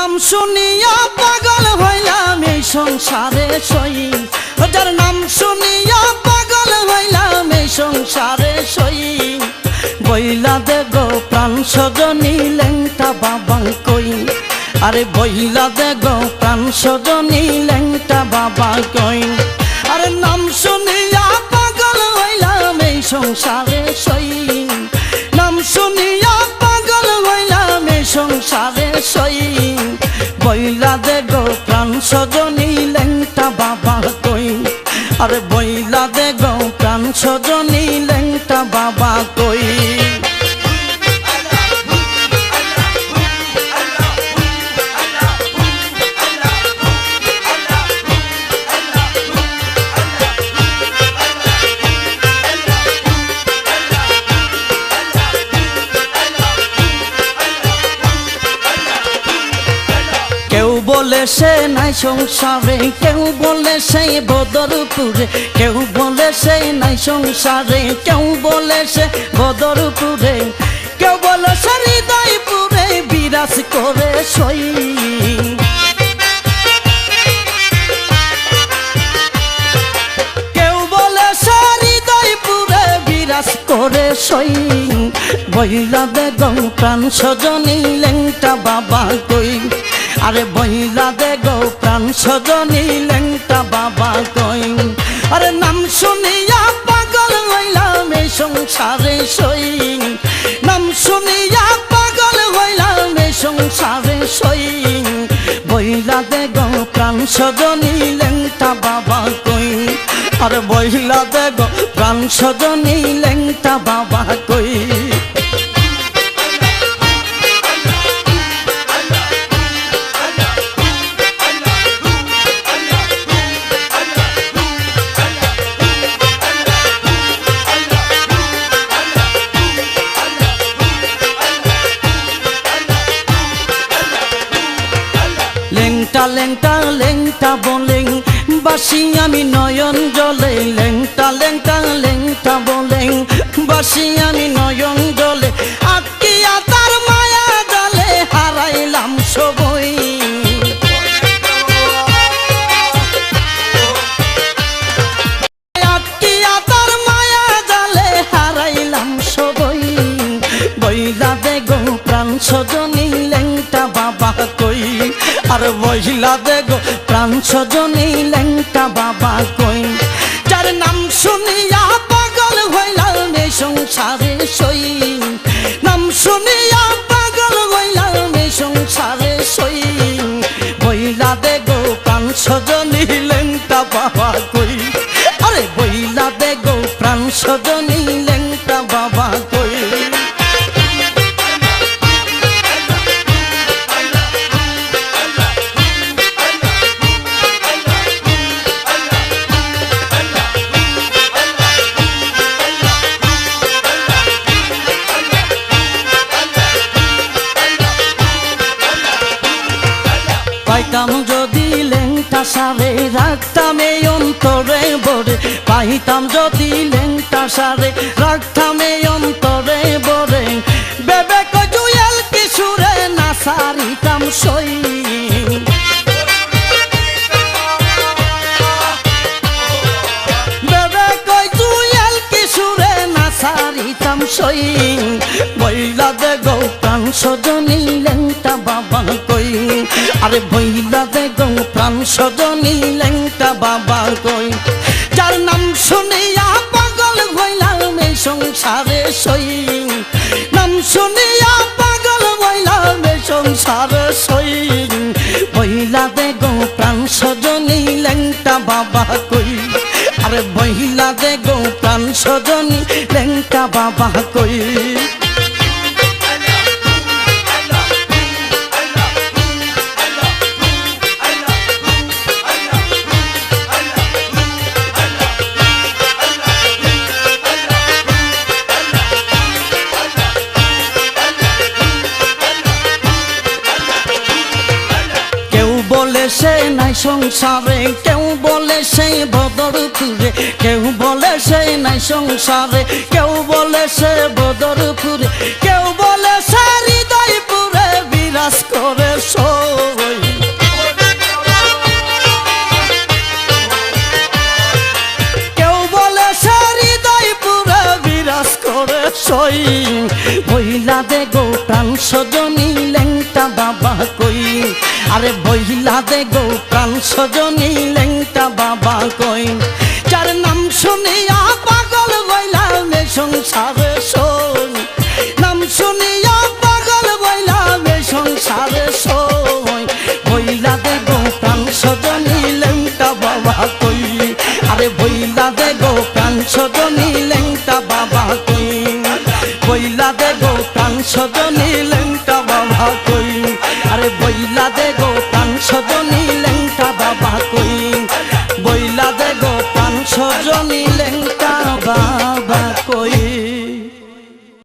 নাম শুনিয়া পাগল হইলাম এই সংসারে সই, যার নাম শুনিয়া পাগল হইলাম এই সংসারে সই। বইলা দে গো প্রাণ সজনী লেংটা বাবা কই, আরে বইলা দে গো প্রাণ সজনী লেংটা বাবা কই। আরে নাম শুনিয়া পাগল হইলাম এই সংসারে সই, নাম শুনিয়া পাগল হইলাম এই সংসারে সই। বইলা দে গো প্রাণ সজনী লেংটা বাবা কই, আরে বইলা দে গো প্রাণ সজনী লেংটা বাবা কই। কেউ বলে সে নাই সংসারে, কেউ বলে সেই বদরপুরে, কেউ বলে সে নাই সংসারে, কেউ বলে সে বদরপুরে, কেউ বলে সে হৃদয়পুরে বিরাজ করে সই। কেউ বলে সে হৃদয়পুরে বিরাজ করে সই। বইলা দে গো প্রাণ সজনী লেংটা বাবা কই, আরে বইলা দে গো প্রাণ সজনী লেংটা বাবা কই। আরে নাম শুনিয়া পাগল হইলাম এই সংসারে সই, নাম শুনিয়া পাগল হইলাম এই সংসারে সই। বইলা দে গো প্রাণ সজনী লেংটা বাবা কই, আরে বইলা দে গো প্রাণ সজনী লেংটা বাবা কই। লেংটা লেংটা লেংটা বলে বাসি আমি নয়ন জলে, লেংটা লেংটা লেংটা বলে বাসি আমি নয়ন জলে। আটকিয়া তার মায়া জালে হারাইলাম সবই, আটকিয়া তার মায়া জালে হারাইলাম সবই। বইলা দে গো প্রাণ সজনী লেংটা বাবা কই, আর বইলা দে গো প্রাণ সজনী লেংটা বাবা কই। যার নাম শুনিয়া পাগল হইলাম এই সংসারে সই, নাম শুনিয়া পাগল হইলাম এই সংসারে সই। বইলা দে গো প্রাণ সজনী লেংটা বাবা কই, আরে বইলা দে গো প্রাণ সজনী লেংটা বাবা কই। পাইতাম যদি লেংটা সারে রাখতাম এই অন্তরে ভরে, পাইতাম যদি লেংটা সারে রাখতাম এই অন্তরে ভরে। বেবে কই জুয়েল কিশোরে না সারিতাম সই, বেবে কই জুয়েল কিশোরে না সারিতাম সই। বইলা দে গো প্রাণ সজনী লেংটা বাবা কই, আরে বইলা দে গো প্রাণ সজনী লেংটা বাবা কই। যার নাম শুনিয়া পাগল হইলাম এই সংসারে সই, নাম শুনিয়া পাগল হইলাম এই সংসারে সই। বইলা দে গো প্রাণ সজনী লেংটা বাবা কই, আরে বইলা দে গো প্রাণ সজনী লেংটা বাবা কই। বলে সে নাই সংসারে, কেউ বলে সেই বদরপুরে, কেউ বলে সে নাই সংসারে, কেউ বলে সে বদরপুরে, কেউ বলে সে হৃদয়পুরে বিরাজ করে সো। আরে বইলা দে গো প্রাণ সজনী লেংটা বাবা কই যার নাম শুনিয়া পাগল হইলাম এ সংসারে সই নাম শুনিয়া পাগল হইলাম এ সংসারে সই বইলা দে গো প্রাণ সজনী লেংটা বাবা কই আরে বইলা দে গো প্রাণ সজনী লেংটা বাবা কই বইলা দে গো প্রাণ সজনী লেংটা বাবা কই আরে বইলা